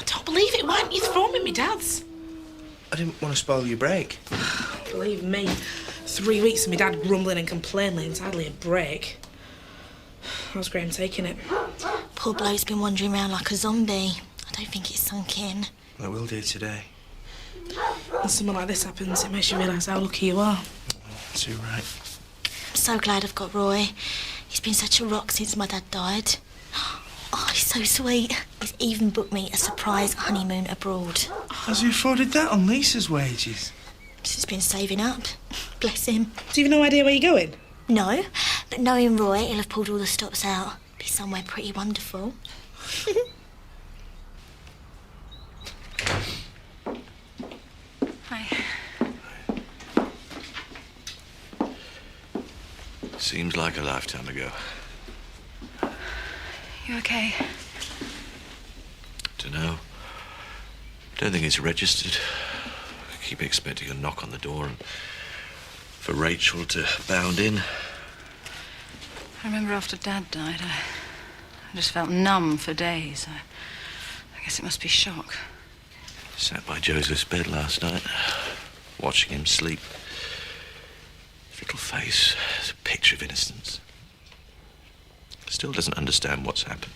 I don't believe it. Why didn't you throw me at my dad's? I didn't want to spoil your break. Believe me, 3 weeks of my dad grumbling and complaining, it's hardly a break. How's Graham taking it? Poor bloke's been wandering around like a zombie. I don't think it's sunk in. I will do today. When something like this happens, it makes you realise how lucky you are. Too right. I'm so glad I've got Roy. He's been such a rock since my dad died. Oh, he's so sweet. He's even booked me a surprise honeymoon abroad. Has he afforded that on Lisa's wages? He's been saving up. Bless him. Do you have no idea where you're going? No, but knowing Roy, he'll have pulled all the stops out. Be somewhere pretty wonderful. Hi. Seems like a lifetime ago. You okay? Dunno. Don't think it's registered. I keep expecting a knock on the door and for Rachel to bound in. I remember after Dad died, I just felt numb for days. I guess it must be shock. Sat by Joseph's bed last night, watching him sleep. His little face is a picture of innocence. Still doesn't understand what's happened.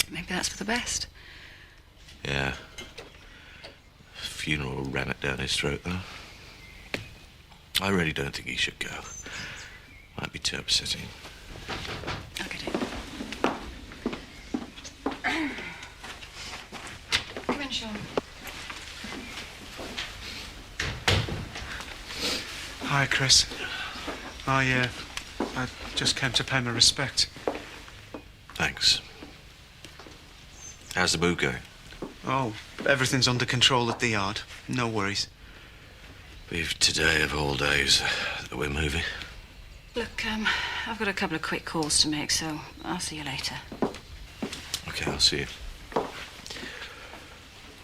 Maybe that's for the best. Yeah. Funeral ran it down his throat, though. I really don't think he should go. Might be too upsetting. I'll get it. Come in, Sean. Hi, Chris. I just came to pay my respect. Thanks. How's the boot going? Oh, everything's under control at the yard. No worries. We've today of all days that we're moving. Look, I've got a couple of quick calls to make, so I'll see you later. Okay, I'll see you.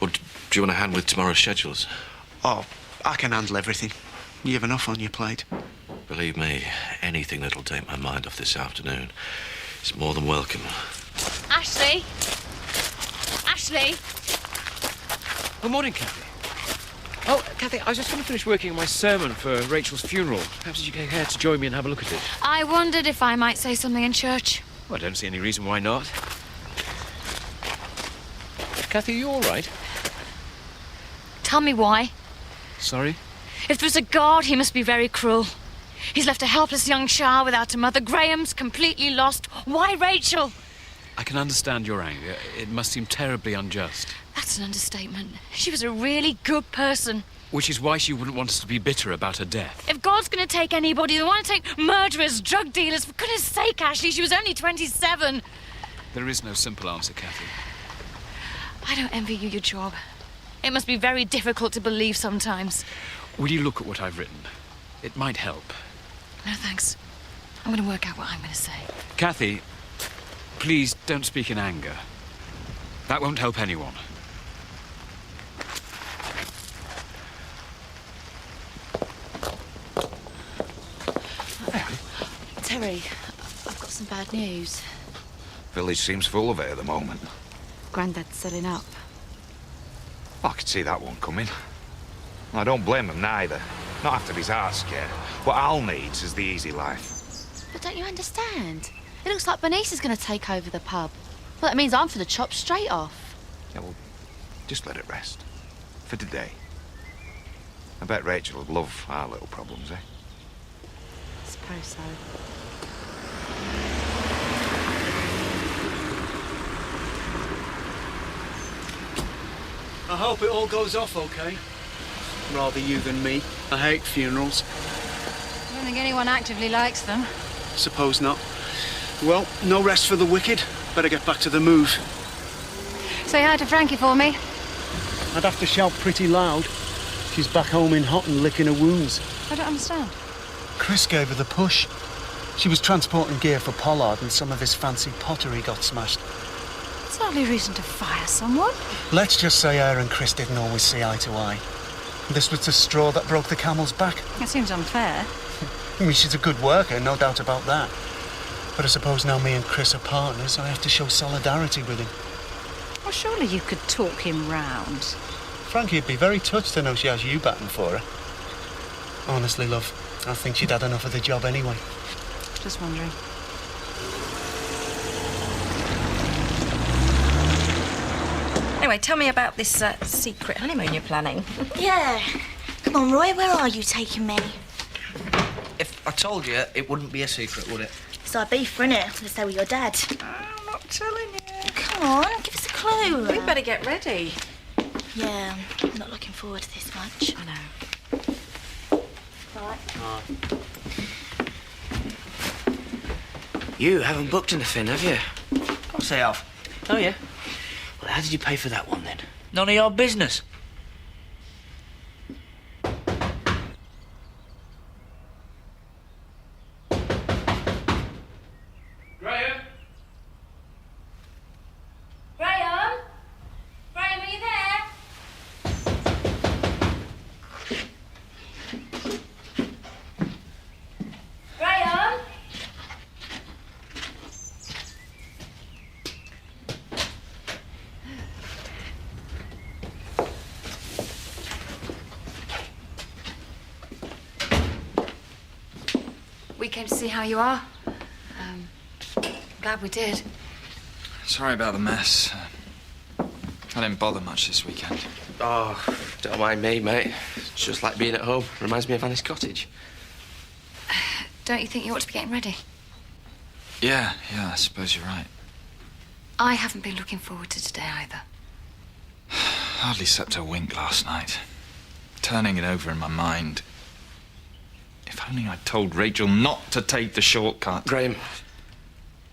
Well, do you want a hand with tomorrow's schedules? Oh, I can handle everything. You have enough on your plate. Believe me, anything that'll take my mind off this afternoon is more than welcome. Ashley? Ashley? Good morning, Kathy. Oh, Kathy, I was just going to finish working on my sermon for Rachel's funeral. Perhaps you care to join me and have a look at it? I wondered if I might say something in church. Well, I don't see any reason why not. Kathy, are you all right? Tell me why. Sorry? If there's a God, he must be very cruel. He's left a helpless young child without a mother. Graham's completely lost. Why Rachel? I can understand your anger. It must seem terribly unjust. That's an understatement. She was a really good person. Which is why she wouldn't want us to be bitter about her death. If God's going to take anybody, they want to take murderers, drug dealers. For goodness sake, Ashley, she was only 27. There is no simple answer, Kathy. I don't envy you your job. It must be very difficult to believe sometimes. Will you look at what I've written? It might help. No, thanks. I'm going to work out what I'm going to say. Kathy, please don't speak in anger. That won't help anyone. Terry, I've got some bad news. Village seems full of it at the moment. Grandad's selling up. I could see that one coming. I don't blame him neither. Not after his heart scare. What Al needs is the easy life. But don't you understand? It looks like Bernice is going to take over the pub. Well, that means I'm for the chop straight off. Yeah, well, just let it rest. For today. I bet Rachel would love our little problems, eh? I suppose so. I hope it all goes off okay. Rather you than me. I hate funerals. I don't think anyone actively likes them. Suppose not. Well, no rest for the wicked. Better get back to the move. Say hi to Frankie for me. I'd have to shout pretty loud. She's back home in Houghton licking her wounds. I don't understand. Chris gave her the push. She was transporting gear for Pollard and some of his fancy pottery got smashed. It's hardly reason to fire someone. Let's just say her and Chris didn't always see eye to eye. This was the straw that broke the camel's back. That seems unfair. I mean, she's a good worker, no doubt about that. But I suppose now me and Chris are partners, I have to show solidarity with him. Well, surely you could talk him round. Frankie'd be very touched to know she has you batting for her. Honestly, love, I think she'd had enough of the job anyway. Just wondering. Anyway, tell me about this secret honeymoon you're planning. Yeah. Come on, Roy, where are you taking me? If I told you, it wouldn't be a secret, would it? It's our beef, innit? Let's say with your dad. I'm not telling you. Come on, give us a clue. We better get ready. Yeah, I'm not looking forward to this much. I know. Right. You haven't booked anything, have you? I'll say off. Oh, yeah? Well, how did you pay for that one, then? None of your business. Graham? Graham? Graham, are you there? Graham? We came to see how you are. Glad we did. Sorry about the mess. I didn't bother much this weekend. Oh, don't mind me, mate. It's just like being at home. Reminds me of Annie's cottage. Don't you think you ought to be getting ready? Yeah, I suppose you're right. I haven't been looking forward to today either. Hardly slept a wink last night. Turning it over in my mind. If only I'd told Rachel not to take the shortcut. Graham,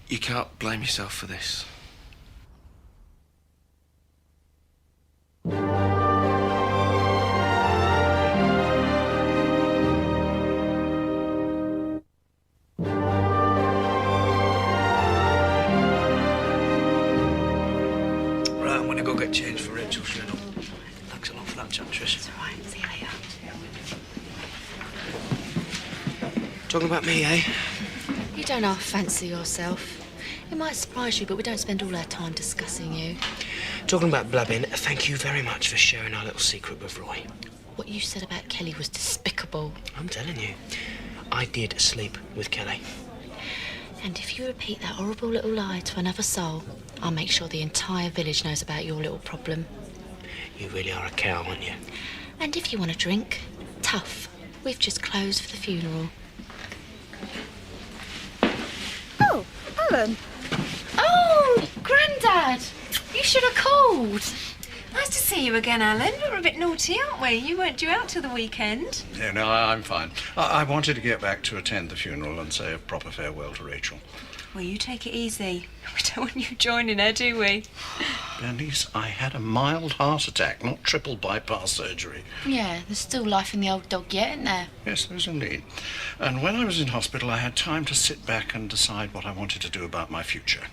you can't blame yourself for this. Right, I'm going to go get changed for Rachel's funeral. Thanks a lot for that chat, Trish. It's all right. See you later. Talking about me, eh? You don't half fancy yourself. It might surprise you, but we don't spend all our time discussing you. Talking about blabbing, thank you very much for sharing our little secret with Roy. What you said about Kelly was despicable. I'm telling you, I did sleep with Kelly. And if you repeat that horrible little lie to another soul, I'll make sure the entire village knows about your little problem. You really are a cow, aren't you? And if you want a drink, tough. We've just closed for the funeral. Oh, Alan. Oh, Grandad! You should have called. Nice to see you again, Alan. We're a bit naughty, aren't we? You weren't due out till the weekend. Yeah, no, I'm fine. I wanted to get back to attend the funeral and say a proper farewell to Rachel. Well, you take it easy. We don't want you joining her, do we? Bernice, I had a mild heart attack, not triple bypass surgery. Yeah, there's still life in the old dog yet, isn't there? Yes, there is indeed. And when I was in hospital, I had time to sit back and decide what I wanted to do about my future.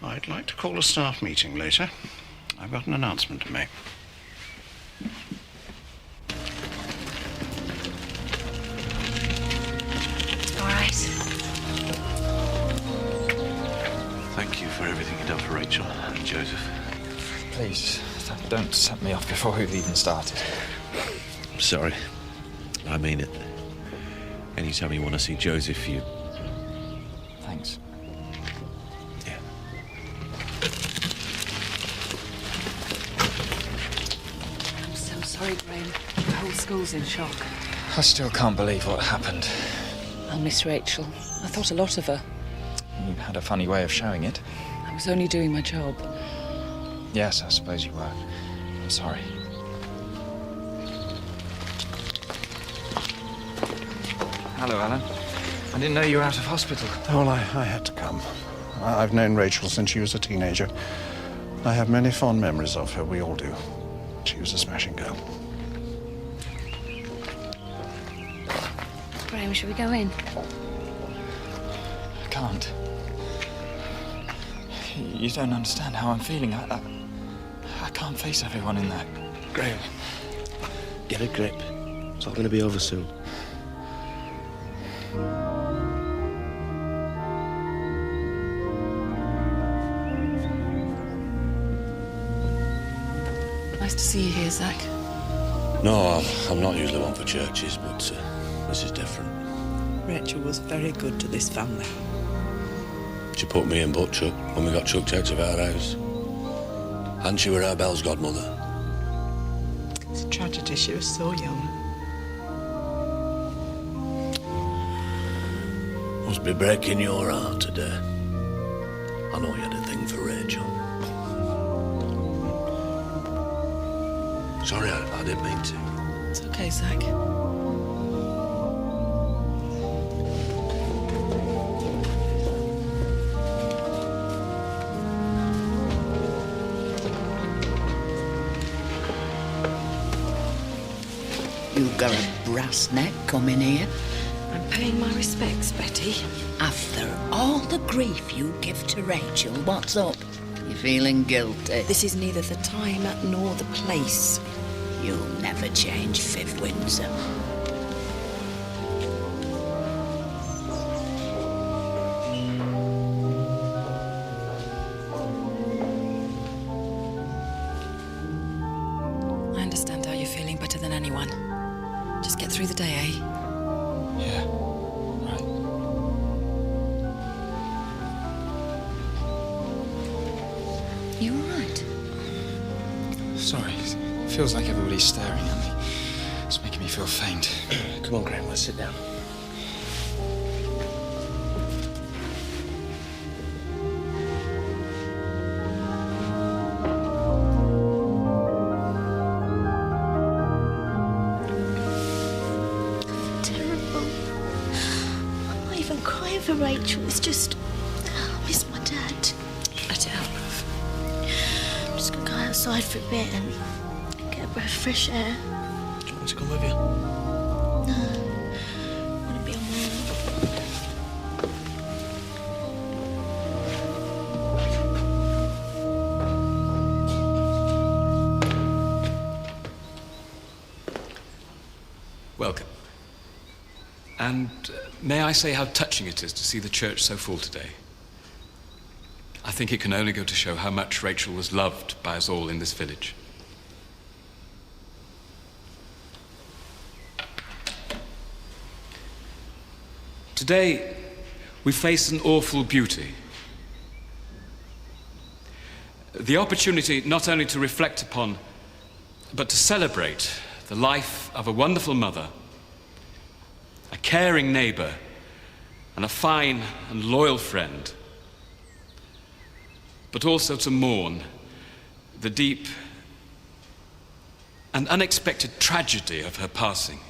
I'd like to call a staff meeting later. I've got an announcement to make. All right. Thank you for everything you've done for Rachel and Joseph. Please, don't set me off before we've even started. I'm sorry. I mean it. Anytime you want to see Joseph, you... Thanks. Yeah. I'm so sorry, Graham. The whole school's in shock. I still can't believe what happened. I'll miss Rachel. I thought a lot of her. You had a funny way of showing it. I was only doing my job. Yes, I suppose you were. I'm sorry. Hello, Alan. I didn't know you were out of hospital. Well, I had to come. I've known Rachel since she was a teenager. I have many fond memories of her. We all do. She was a smashing girl. Graham, shall we go in? I can't. You don't understand how I'm feeling. I can't face everyone in there. Graham, get a grip. It's all going to be over soon. Nice to see you here, Zach. No, I'm not usually one for churches, but this is different. Rachel was very good to this family. She put me in butt chuck when we got chucked out of our house. And she were our Belle's godmother. It's a tragedy she was so young. Must be breaking your heart today. I know you had a thing for Rachel. Sorry, I didn't mean to. It's okay, Zach. You've got a brass neck coming here. I'm paying my respects, Betty. After all the grief you give to Rachel, what's up? You feeling guilty? This is neither the time nor the place. You'll never change, Viv Windsor. I understand how you're feeling better than anyone. Just get through the day, eh? Yeah, right. You all right? Sorry, it feels like everybody's staring at me. It's making me feel faint. Come on, Graham, let's sit down. Terrible. I'm not even crying for Rachel. It's just, I miss my dad. Adele. I'm just gonna go outside for a bit and get a breath of fresh air. Do you want me to come with you? No, I want to be on my own. Welcome. And may I say how touching it is to see the church so full today? I think it can only go to show how much Rachel was loved by us all in this village. Today, we face an awful beauty. The opportunity not only to reflect upon, but to celebrate the life of a wonderful mother, a caring neighbour, and a fine and loyal friend, but also to mourn the deep and unexpected tragedy of her passing.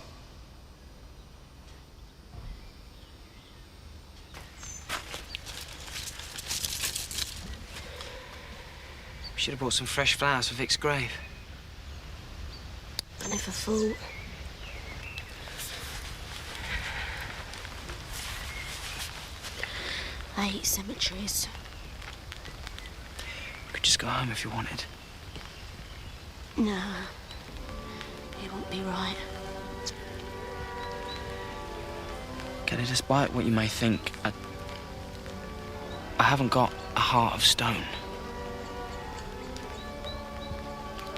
We should have brought some fresh flowers for Vic's grave. I never thought. I hate cemeteries. You could just go home if you wanted. No, it won't be right. Kelly, despite what you may think, I haven't got a heart of stone.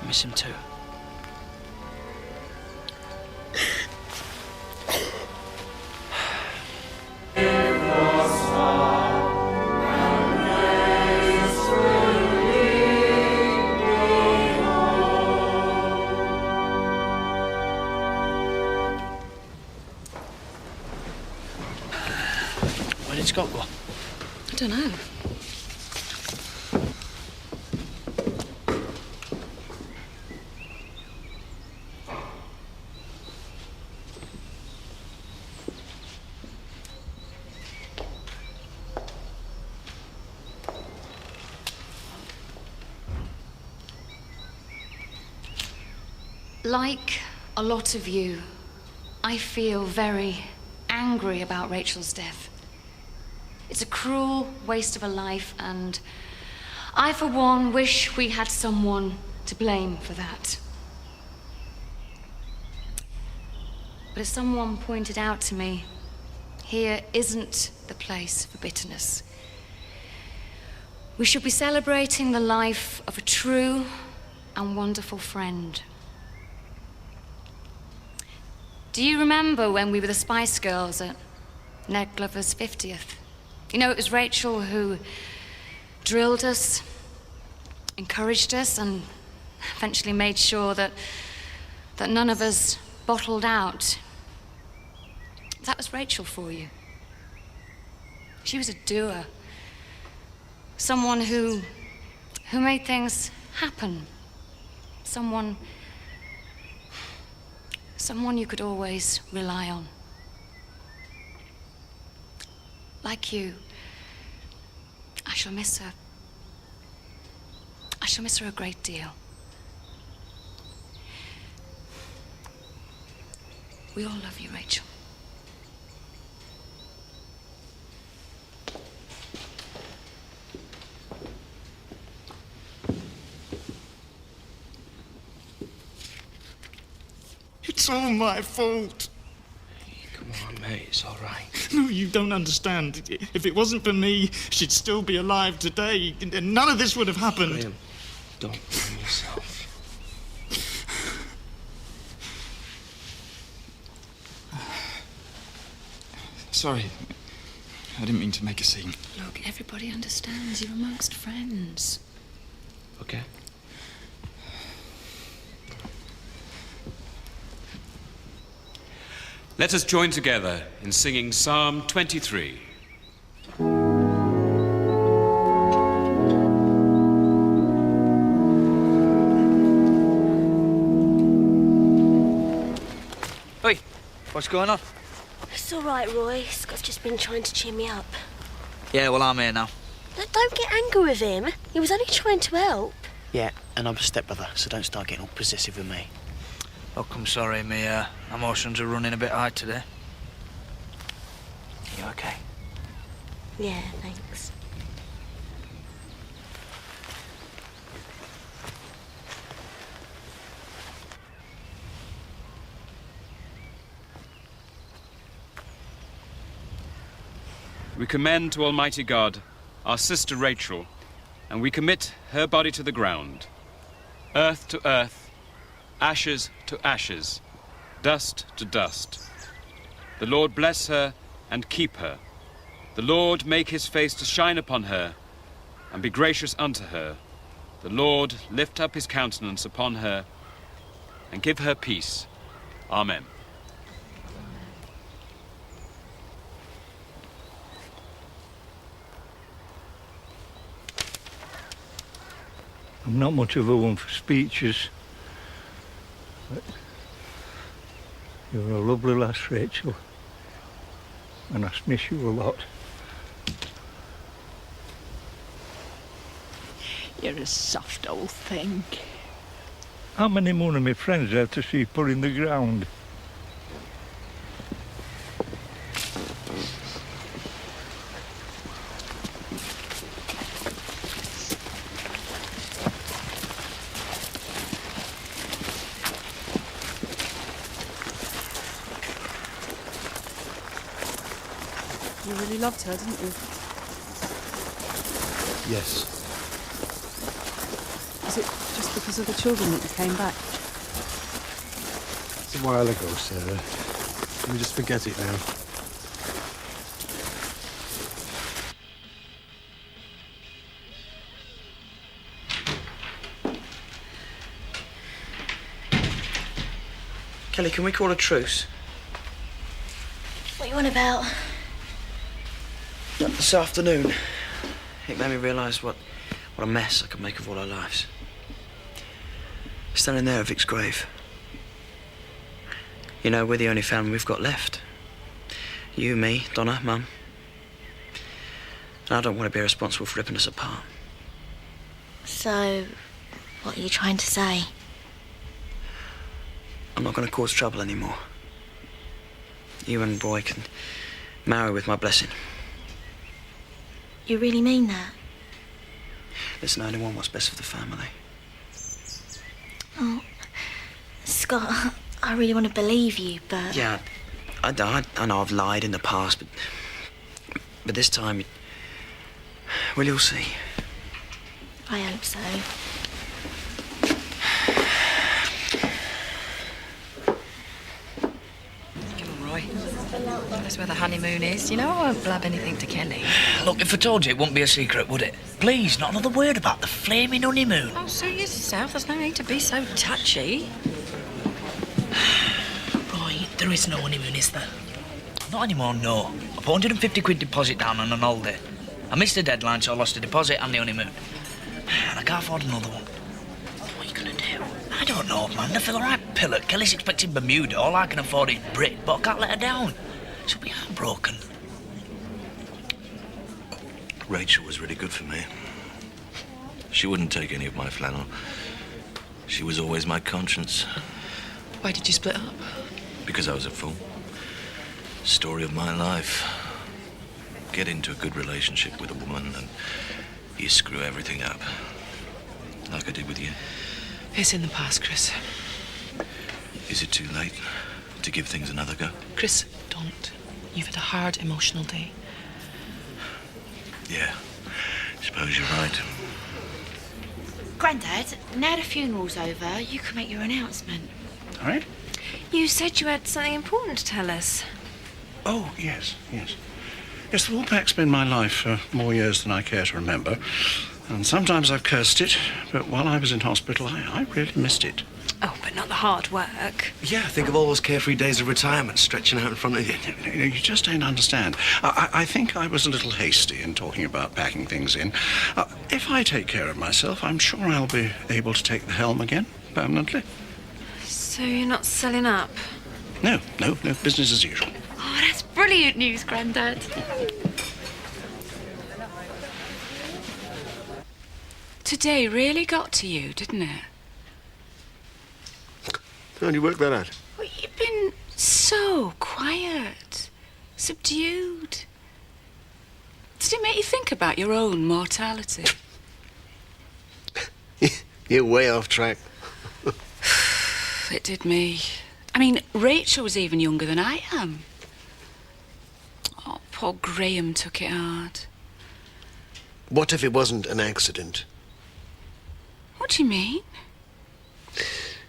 I miss him too. Where did Scott go? I don't know. Like a lot of you, I feel very angry about Rachel's death. It's a cruel waste of a life, and I, for one, wish we had someone to blame for that. But as someone pointed out to me, here isn't the place for bitterness. We should be celebrating the life of a true and wonderful friend. Do you remember when we were the Spice Girls at Ned Glover's 50th? You know, it was Rachel who drilled us, encouraged us, and eventually made sure that none of us bottled out. That was Rachel for you. She was a doer. Someone who made things happen. Someone you could always rely on. Like you, I shall miss her. I shall miss her a great deal. We all love you, Rachel. It's all my fault. Come on, mate, it's all right. No, you don't understand. If it wasn't for me, she'd still be alive today. None of this would have happened. Graham, don't blame yourself. Sorry. I didn't mean to make a scene. Look, everybody understands. You're amongst friends. Okay. Let us join together in singing Psalm 23. Oi, what's going on? It's all right, Roy. Scott's just been trying to cheer me up. Yeah, well, I'm here now. Don't get angry with him. He was only trying to help. Yeah, and I'm a stepbrother, so don't start getting all possessive with me. Look, I'm sorry, my emotions are running a bit high today. You okay? Yeah, thanks. We commend to Almighty God our sister Rachel, and we commit her body to the ground, earth to earth, ashes to ashes, dust to dust. The Lord bless her and keep her. The Lord make his face to shine upon her and be gracious unto her. The Lord lift up his countenance upon her and give her peace. Amen. I'm not much of a one for speeches, but you're a lovely lass, Rachel, and I miss you a lot. You're a soft old thing. How many more of my friends have to see put in the ground? You really loved her, didn't you? Yes. Is it just because of the children that you came back? It's a while ago, Sarah. Can we just forget it now? Kelly, can we call a truce? What are you on about? This afternoon, it made me realise what a mess I could make of all our lives. Standing there at Vic's grave. You know, we're the only family we've got left. You, me, Donna, Mum. And I don't want to be responsible for ripping us apart. So, what are you trying to say? I'm not going to cause trouble anymore. You and Roy can marry with my blessing. You really mean that? Listen, I only want what's best for the family. Oh, Scott, I really want to believe you, but... Yeah, I know I've lied in the past, but this time, well, you'll see. I hope so. knows where the honeymoon is. You know I won't blab anything to Kelly. Look, if I told you, it wouldn't be a secret, would it? Please, not another word about the flaming honeymoon. Oh, suit yourself. There's no need to be so touchy. Roy, there is no honeymoon, is there? Not anymore, no. I put 150 quid deposit down on an holiday. I missed the deadline, so I lost the deposit and the honeymoon. And I can't afford another one. What are you gonna do? I don't know, man. I feel a right pillock. Kelly's expecting Bermuda. All I can afford is Brit, but I can't let her down. She'll be heartbroken. Rachel was really good for me. She wouldn't take any of my flannel. She was always my conscience. Why did you split up? Because I was a fool. Story of my life. Get into a good relationship with a woman and you screw everything up. Like I did with you. It's in the past, Chris. Is it too late to give things another go? Chris, don't. You've had a hard emotional day. Yeah, suppose you're right. Grandad, now the funeral's over, you can make your announcement. All right? You said you had something important to tell us. Oh, yes. Yes, the Woolpack's been my life for more years than I care to remember. And sometimes I've cursed it, but while I was in hospital, I really missed it. Oh, but not the hard work. Yeah, think of all those carefree days of retirement stretching out in front of you. You just don't understand. I think I was a little hasty in talking about packing things in. If I take care of myself, I'm sure I'll be able to take the helm again, permanently. So you're not selling up? No, business as usual. Oh, that's brilliant news, Grandad. Today really got to you, didn't it? How did you work that out? Well, you've been so quiet, subdued. Did it make you think about your own mortality? You're way off track. It did me. I mean, Rachel was even younger than I am. Oh, poor Graham took it hard. What if it wasn't an accident? What do you mean?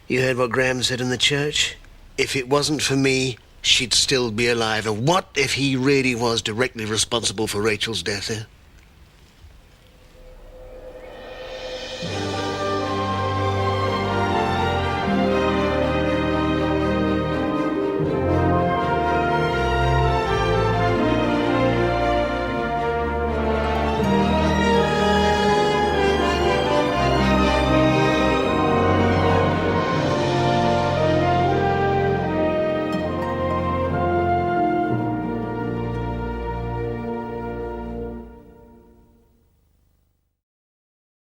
You heard what Graham said in the church? If it wasn't for me, she'd still be alive. And what if he really was directly responsible for Rachel's death, eh?